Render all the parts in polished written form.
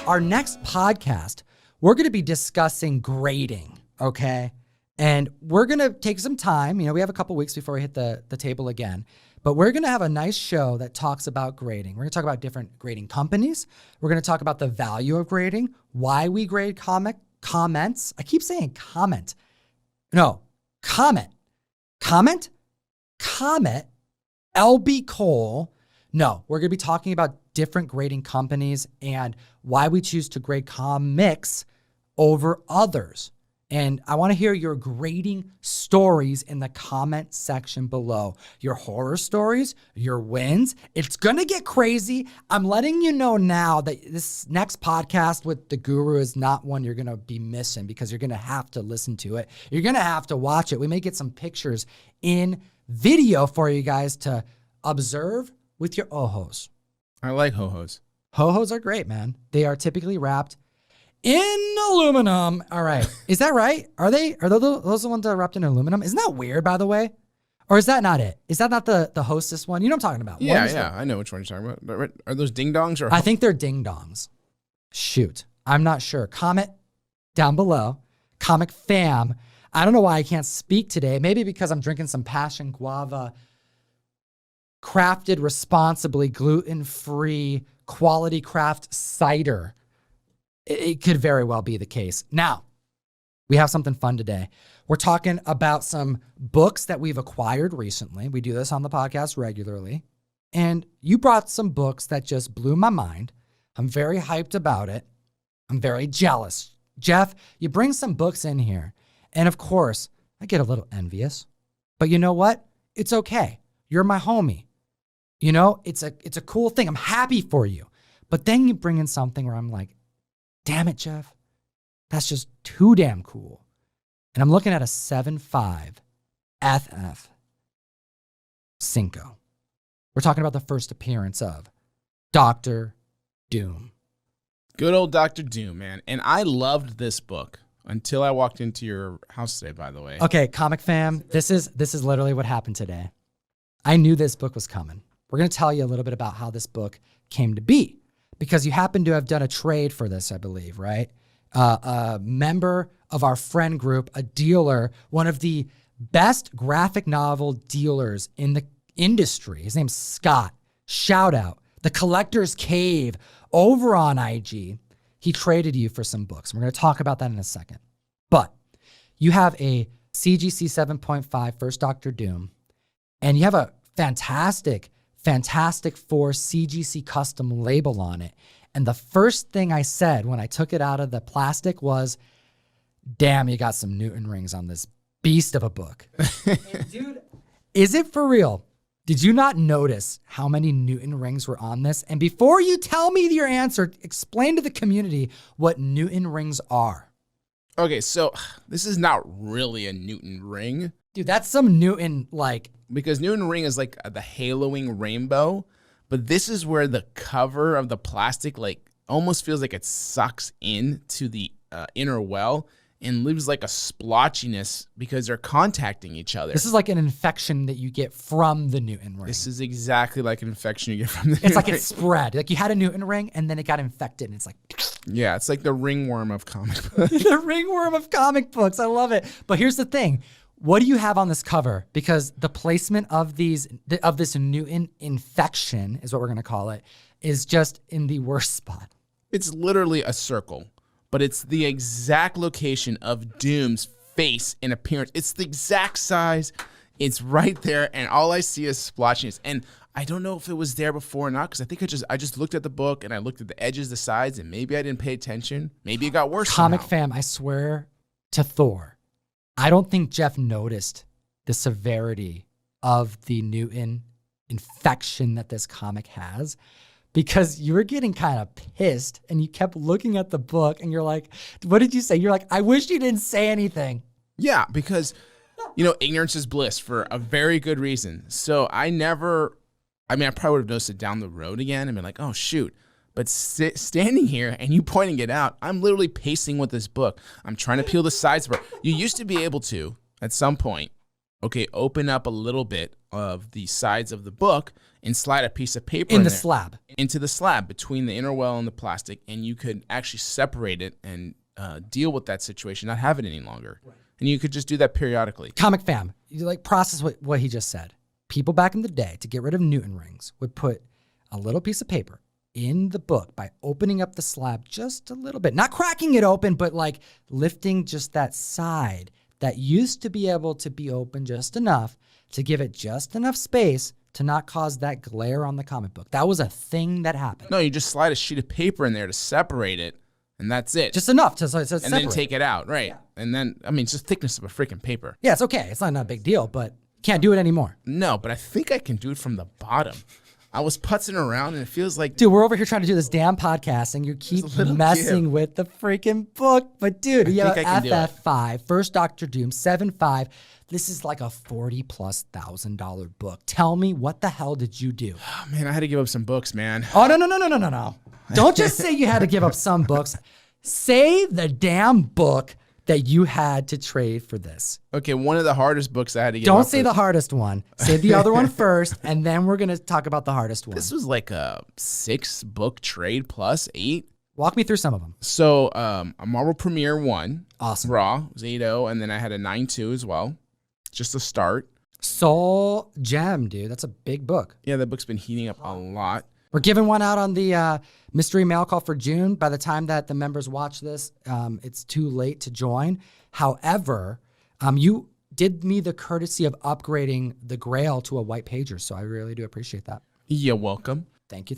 our next podcast, we're going to be discussing grading, okay? And we're going to take some time. We have a couple weeks before we hit the table again. But we're going to have a nice show that talks about grading. We're going to talk about different grading companies. We're going to talk about the value of grading, why we grade comments. I keep saying comment. No, comment. Comment? Comet. LB Cole. No, we're going to be talking about different grading companies and why we choose to grade comics over others. And I want to hear your grading stories in the comment section below. Your horror stories, your wins. It's going to get crazy. I'm letting you know now that this next podcast with the Guru is not one you're going to be missing because you're going to have to listen to it. You're going to have to watch it. We may get some pictures in video for you guys to observe with your ojos. I like ho-hos. Ho-hos are great, man. They are typically wrapped in aluminum. All right. Is that right? Are those the ones that are wrapped in aluminum? Isn't that weird, by the way? Or is that not it? Is that not the Hostess one? You know what I'm talking about. Yeah. I know which one you're talking about. Are those ding-dongs? Or I think they're ding-dongs. Shoot. I'm not sure. Comment down below. Comic fam. I don't know why I can't speak today. Maybe because I'm drinking some Passion Guava, crafted responsibly, gluten-free, quality craft cider. It could very well be the case. Now, we have something fun today. We're talking about some books that we've acquired recently. We do this on the podcast regularly. And you brought some books that just blew my mind. I'm very hyped about it. I'm very jealous. Jeff, you bring some books in here. And of course, I get a little envious. But you know what? It's okay. You're my homie. It's a cool thing. I'm happy for you. But then you bring in something where I'm like, damn it, Jeff. That's just too damn cool. And I'm looking at a 7.5 FF Cinco. We're talking about the first appearance of Dr. Doom. Good old Dr. Doom, man. And I loved this book until I walked into your house today, by the way. Okay, comic fam, this is literally what happened today. I knew this book was coming. We're going to tell you a little bit about how this book came to be. Because you happen to have done a trade for this, I believe, right? A member of our friend group, a dealer, one of the best graphic novel dealers in the industry. His name's Scott. Shout out. The Collector's Cave over on IG. He traded you for some books. We're going to talk about that in a second. But you have a CGC 7.5 First Doctor Doom, and you have a Fantastic Four CGC custom label on it. And the first thing I said when I took it out of the plastic was, damn, you got some Newton rings on this beast of a book. And dude, is it for real? Did you not notice how many Newton rings were on this? And before you tell me your answer, explain to the community what Newton rings are. Okay, so this is not really a Newton ring. Dude, that's some Newton, because Newton ring is like the haloing rainbow, but this is where the cover of the plastic almost feels like it sucks into the inner well and leaves like a splotchiness because they're contacting each other. This is like an infection that you get from the Newton ring. This is exactly like an infection you get from the Newton ring. It's spread. Like you had a Newton ring and then it got infected and it's like... Yeah, it's like the ringworm of comic books. The ringworm of comic books. I love it. But here's the thing. What do you have on this cover? Because the placement of this Newton infection, is what we're going to call it, is just in the worst spot. It's literally a circle, but it's the exact location of Doom's face and appearance. It's the exact size. It's right there, and all I see is splotchiness. And I don't know if it was there before or not, because I think I just looked at the book, and I looked at the edges, the sides, and maybe I didn't pay attention. Maybe it got worse Comic somehow. fam, I swear to Thor, I don't think Jeff noticed the severity of the Newton infection that this comic has, because you were getting kind of pissed and you kept looking at the book and you're like, what did you say? You're like, I wish you didn't say anything. Yeah, because, ignorance is bliss for a very good reason. So I probably would have noticed it down the road again and been like, oh, shoot. But standing here and you pointing it out, I'm literally pacing with this book. I'm trying to peel the sides apart. You used to be able to, at some point, Okay, open up a little bit of the sides of the book and slide a piece of paper In the there, slab. into the slab between the inner well and the plastic, and you could actually separate it and deal with that situation, not have it any longer. Right. And you could just do that periodically. Comic fam, you like process what he just said. People back in the day, to get rid of Newton rings, would put a little piece of paper in the book by opening up the slab just a little bit. Not cracking it open, but like lifting just that side that used to be able to be open just enough to give it just enough space to not cause that glare on the comic book. That was a thing that happened. No, you just slide a sheet of paper in there to separate it, and that's it. Just enough to separate. And then take it out, right? Yeah. And then, I mean, it's just thickness of a freaking paper. Yeah, it's okay. It's not a big deal, but can't do it anymore. No, but I think I can do it from the bottom. I was putzing around, and it feels like... Dude, we're over here trying to do this damn podcast, and you keep messing with the freaking book. But, dude, you have FF5, First Doctor Doom, 7.5. This is like a $40,000+ book. Tell me, what the hell did you do? Oh, man, I had to give up some books, man. Oh, no. Don't just say you had to give up some books. Say the damn book that you had to trade for this. Okay, one of the hardest books I had to give up. Don't say the hardest one. Say the other one first, and then we're going to talk about the hardest one. This was like a 6-book trade plus 8. Walk me through some of them. So a Marvel Premiere 1. Awesome. Raw was 8.0, and then I had a 9.2 as well. Just a start. Soul Gem, dude. That's a big book. Yeah, that book's been heating up a lot. We're giving one out on the mystery mail call for June. By the time that the members watch this, it's too late to join. However, you did me the courtesy of upgrading the Grail to a white pager, so I really do appreciate that. You're welcome. Thank you.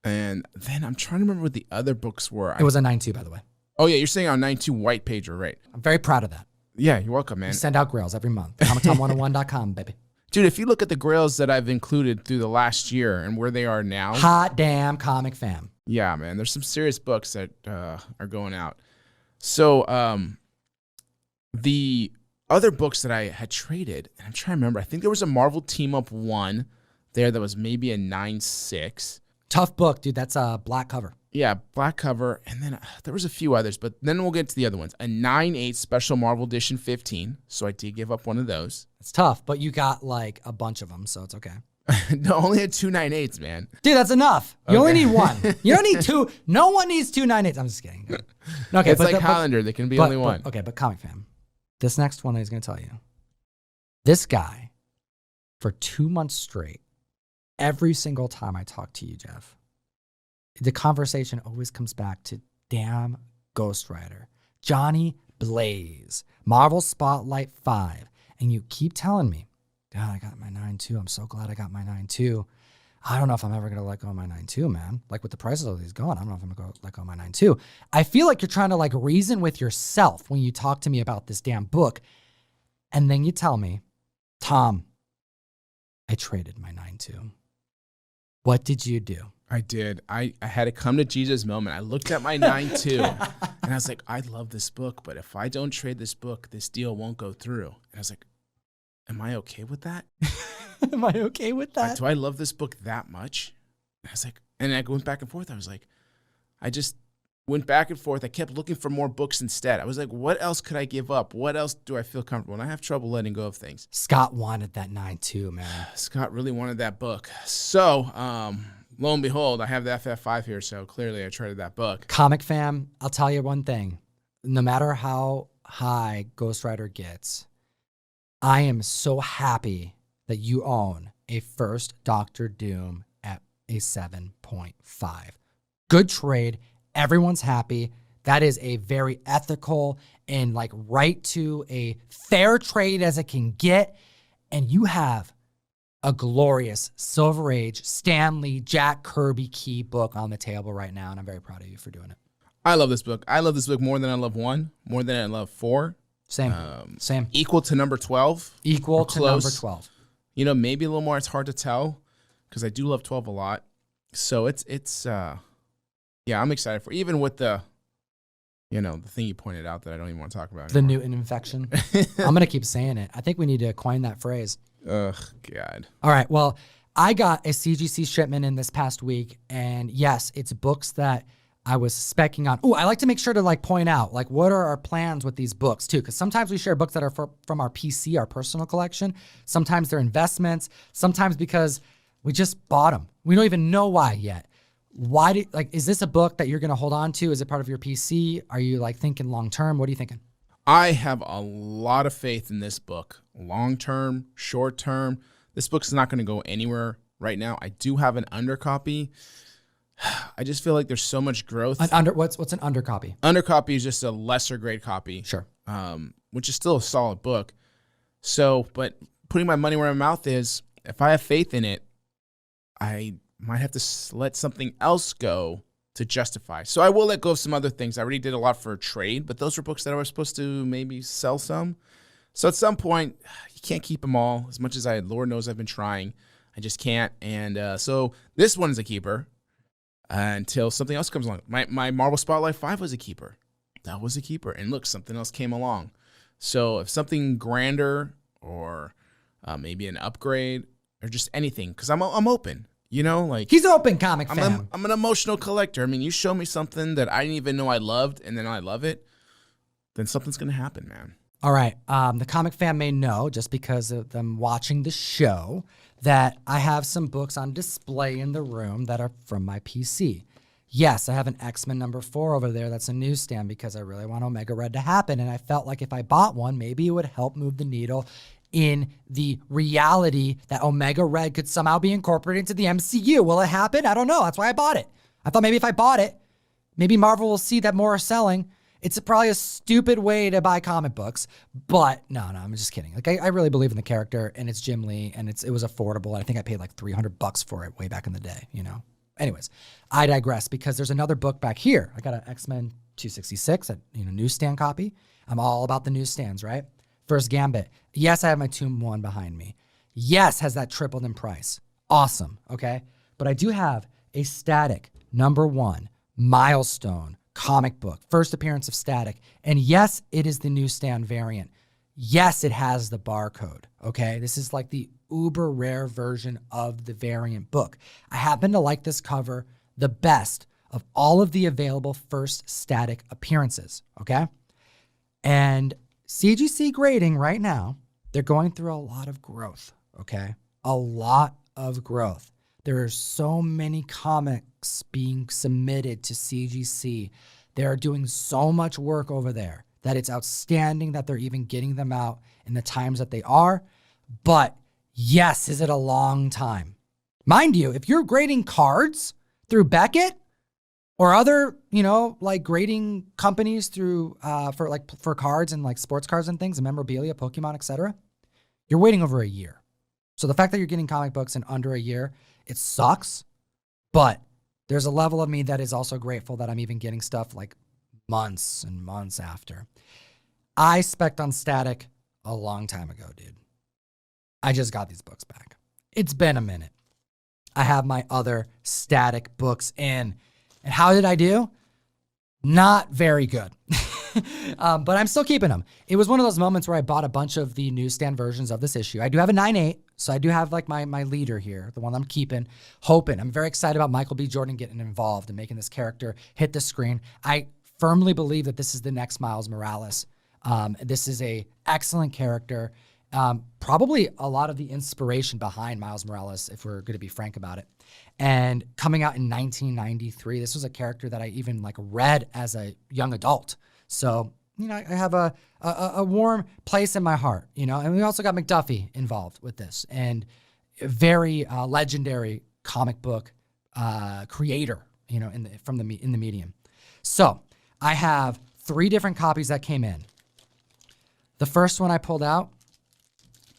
And then I'm trying to remember what the other books were. It was a 9.2, by the way. Oh, yeah, you're saying on 9.2 white pager, right? I'm very proud of that. Yeah, you're welcome, man. We send out Grails every month. Comictom101.com, baby. Dude, if you look at the Grails that I've included through the last year and where they are now. Hot damn comic fam. Yeah, man. There's some serious books that are going out. So the other books that I had traded, and I'm trying to remember, I think there was a Marvel Team Up 1 there that was maybe a 9.6. Tough book, dude. That's a black cover. Yeah, black cover. And then there was a few others, but then we'll get to the other ones. A 9.8 Special Marvel Edition 15. So I did give up one of those. It's tough, but you got like a bunch of them, so it's okay. No, only had 2 9.8s, man. Dude, that's enough. You only need one. You don't need 2. No one needs 2 9.8s. I'm just kidding. Okay, it's like Highlander. There can be only one. But comic fam, this next one he's going to tell you. This guy, for 2 months straight, every single time I talk to you, Jeff, the conversation always comes back to damn Ghost Rider, Johnny Blaze, Marvel Spotlight 5. And you keep telling me, God, I got my 9.2. I'm so glad I got my 9.2. I don't know if I'm ever going to let go of my 9.2, man. Like with the prices of these going, I don't know if I'm going to let go of my 9.2. I feel like you're trying to like reason with yourself when you talk to me about this damn book. And then you tell me, Tom, I traded my 9.2. What did you do? I did. I had a come to Jesus moment. I looked at my 9.2 and I was like, I love this book, but if I don't trade this book, this deal won't go through. And I was like, am I okay with that? Am I okay with that? Like, do I love this book that much? And I was like, and I went back and forth. I was like, I just went back and forth. I kept looking for more books instead. I was like, what else could I give up? What else do I feel comfortable? And I have trouble letting go of things. Scott wanted that 9.2, man. Scott really wanted that book. So, lo and behold, I have the FF5 here, so clearly I traded that book. Comic fam, I'll tell you one thing. No matter how high Ghost Rider gets, I am so happy that you own a First Doctor Doom at a 7.5. Good trade. Everyone's happy. That is a very ethical and like right to a fair trade as it can get. And you have a glorious Silver Age Stan Lee, Jack Kirby key book on the table right now, and I'm very proud of you for doing it. I love this book. I love this book more than I love 1, more than I love 4. Same. Same. Equal to number 12. Equal to close. Number 12. You know, maybe a little more. It's hard to tell because I do love 12 a lot. So yeah, I'm excited for even with the, the thing you pointed out that I don't even want to talk about The anymore. Newton infection. I'm going to keep saying it. I think we need to coin that phrase. Ugh, God. All right. Well, I got a CGC shipment in this past week, and yes, it's books that I was specking on. I like to make sure to like point out like what are our plans with these books too, because sometimes we share books that are from our PC, our personal collection. Sometimes they're investments. Sometimes because we just bought them. We don't even know why yet. Is this a book that you're going to hold on to? Is it part of your PC? Are you like thinking long term? What are you thinking? I have a lot of faith in this book. Long term, short term. This book's not going to go anywhere right now. I do have an undercopy. I just feel like there's so much growth. What's an undercopy? Undercopy is just a lesser grade copy. Sure. Which is still a solid book. So, but putting my money where my mouth is, if I have faith in it, I might have to let something else go to justify. So I will let go of some other things. I already did a lot for trade, but those were books that I was supposed to maybe sell some. So at some point, you can't keep them all. As much as Lord knows I've been trying, I just can't. And so this one is a keeper. Until something else comes along. My Marvel Spotlight 5 was a keeper. That was a keeper. And look, something else came along. So if something grander or maybe an upgrade or just anything, because I'm open, you know, like he's open, comic fan. I'm an emotional collector. I mean, you show me something that I didn't even know I loved, and then I love it, then something's gonna happen, man. All right. The comic fan may know, just because of them watching the show, that I have some books on display in the room that are from my PC. Yes, I have an XMen #4 over there. That's a newsstand because I really want Omega Red to happen. And I felt like if I bought one, maybe it would help move the needle in the reality that Omega Red could somehow be incorporated into the MCU. Will it happen? I don't know. That's why I bought it. I thought maybe if I bought it, maybe Marvel will see that more are selling. It's probably a stupid way to buy comic books, but no, I'm just kidding. Like I really believe in the character, and it's Jim Lee, and it was affordable. I think I paid like $300 for it way back in the day, you know? Anyways, I digress because there's another book back here. I got an XMen 266, a newsstand copy. I'm all about the newsstands, right? First Gambit. Yes, I have my Tomb 1 behind me. Yes, has that tripled in price. Awesome, okay? But I do have a Static #1 milestone comic book, first appearance of Static. And yes, it is the newsstand variant. Yes, it has the barcode, okay? This is like the uber rare version of the variant book. I happen to like this cover the best of all of the available first Static appearances, okay? And CGC grading right now, they're going through a lot of growth, okay? A lot of growth. There are so many comics being submitted to CGC. They're doing so much work over there that it's outstanding that they're even getting them out in the times that they are. But yes, is it a long time? Mind you, if you're grading cards through Beckett or other, like grading companies through for cards and like sports cards and things and memorabilia, Pokemon, etc., you're waiting over a year. So the fact that you're getting comic books in under a year, it sucks, but there's a level of me that is also grateful that I'm even getting stuff like months and months after. I spec'd on Static a long time ago, dude. I just got these books back. It's been a minute. I have my other Static books in. And how did I do? Not very good. But I'm still keeping them. It was one of those moments where I bought a bunch of the newsstand versions of this issue. I do have a 9/8, so I do have like my leader here, the one I'm keeping, hoping. I'm very excited about Michael B. Jordan getting involved and making this character hit the screen. I firmly believe that this is the next Miles Morales. This is a excellent character. Probably a lot of the inspiration behind Miles Morales, if we're going to be frank about it. And coming out in 1993, this was a character that I even like read as a young adult. So, I have a warm place in my heart, and we also got McDuffie involved with this, and a very legendary comic book creator, in the medium. So I have 3 different copies that came in. The first one I pulled out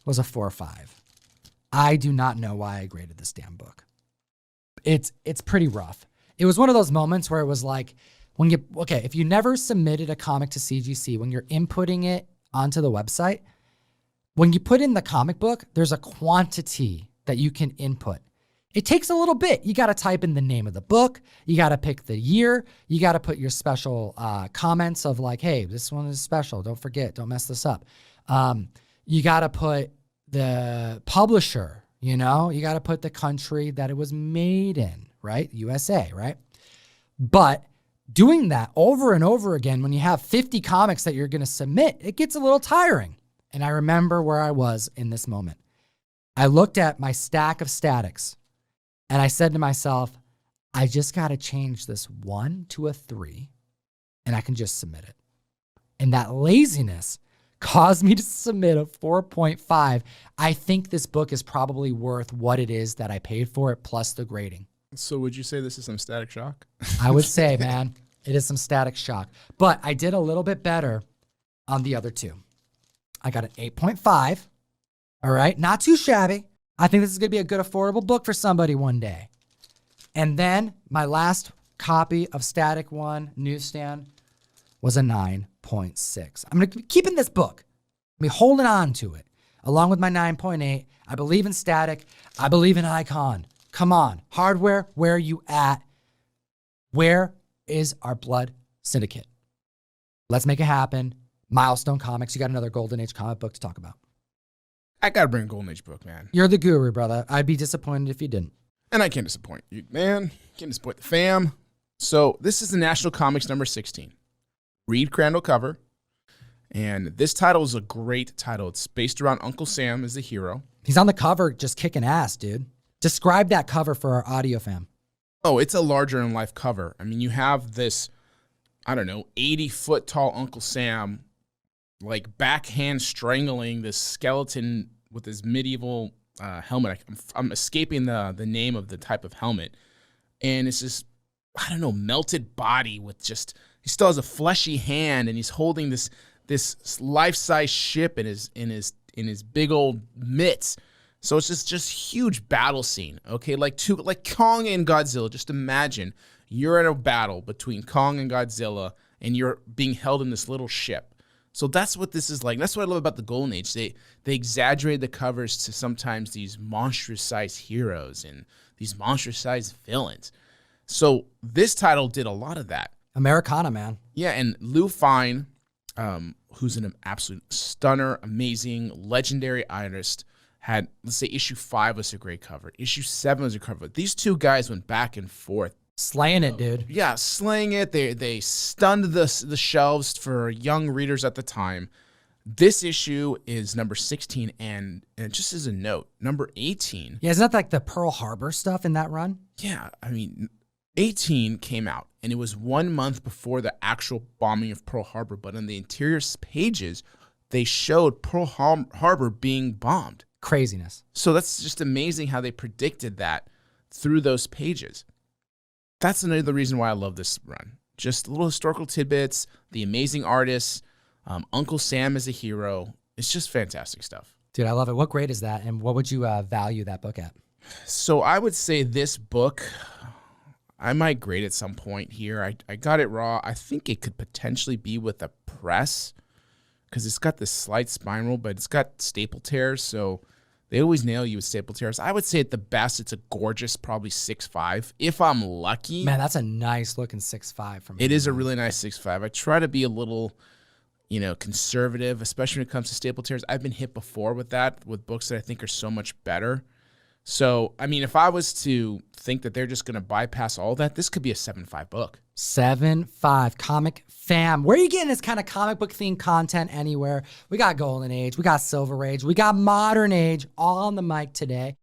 was a 4.5. I do not know why I graded this damn book. It's pretty rough. It was one of those moments where it was like, if you never submitted a comic to CGC, when you're inputting it onto the website, when you put in the comic book, there's a quantity that you can input. It takes a little bit. You got to type in the name of the book. You got to pick the year. You got to put your special comments of like, hey, this one is special. Don't forget. Don't mess this up. You got to put the publisher, you got to put the country that it was made in, right? USA, right? But doing that over and over again when you have 50 comics that you're going to submit, it gets a little tiring. And I remember where I was in this moment. I looked at my stack of statics and I said to myself, I just got to change this 1 to a 3 and I can just submit it. And that laziness caused me to submit a 4.5. I think this book is probably worth what it is that I paid for it plus the grading. So would you say this is some Static Shock? I would say, man, it is some Static Shock. But I did a little bit better on the other two. I got an 8.5. All right, not too shabby. I think this is going to be a good, affordable book for somebody one day. And then my last copy of Static One newsstand was a 9.6. I'm going to be keeping this book. I'm going to be holding on to it. Along with my 9.8, I believe in Static. I believe in Icon. Come on. Hardware, where are you at? Where is our Blood Syndicate? Let's make it happen. Milestone Comics, you got another Golden Age comic book to talk about. I got to bring a Golden Age book, man. You're the guru, brother. I'd be disappointed if you didn't. And I can't disappoint you, man. Can't disappoint the fam. So this is the National Comics number 16. Reed Crandall cover. And this title is a great title. It's based around Uncle Sam as the hero. He's on the cover just kicking ass, dude. Describe that cover for our audio fam. Oh, it's a larger-than-life cover. I mean, you have this, 80-foot tall Uncle Sam, like backhand strangling this skeleton with his medieval helmet. I'm escaping the name of the type of helmet. And it's this, melted body with just, he still has a fleshy hand, and he's holding this life-size ship in his big old mitts. So it's just huge battle scene, okay? Like Kong and Godzilla. Just imagine you're in a battle between Kong and Godzilla, and you're being held in this little ship. So that's what this is like. That's what I love about the Golden Age. They exaggerate the covers to sometimes these monstrous-sized heroes and these monstrous-sized villains. So this title did a lot of that. Americana, man. Yeah, and Lou Fine, who's an absolute stunner, amazing, legendary artist, had, let's say, issue 5 was a great cover. Issue 7 was a cover. These two guys went back and forth. Slaying it, dude. Yeah, slaying it. They stunned the shelves for young readers at the time. This issue is number 16, and just as a note, number 18. Yeah, isn't that like the Pearl Harbor stuff in that run? Yeah, 18 came out, and it was 1 month before the actual bombing of Pearl Harbor, but on the interior pages, they showed Pearl Harbor being bombed. Craziness. So that's just amazing how they predicted that through those pages. That's another reason why I love this run. Just little historical tidbits, the amazing artists, Uncle Sam as a hero. It's just fantastic stuff. Dude, I love it. What grade is that, and what would you value that book at? So I would say this book, I might grade at some point here. I got it raw. I think it could potentially be with a press because it's got this slight spiral, but it's got staple tears, so they always nail you with staple tears. I would say at the best, it's a gorgeous, probably 6.5. If I'm lucky. Man, that's a nice looking 6.5 from me. It is a really nice 6.5. I try to be a little, conservative, especially when it comes to staple tears. I've been hit before with that, with books that I think are so much better. So, if I was to think that they're just going to bypass all that, this could be a 7.5 book. 7.5. Comic fam. Where are you getting this kind of comic book themed content anywhere? We got Golden Age. We got Silver Age. We got Modern Age all on the mic today.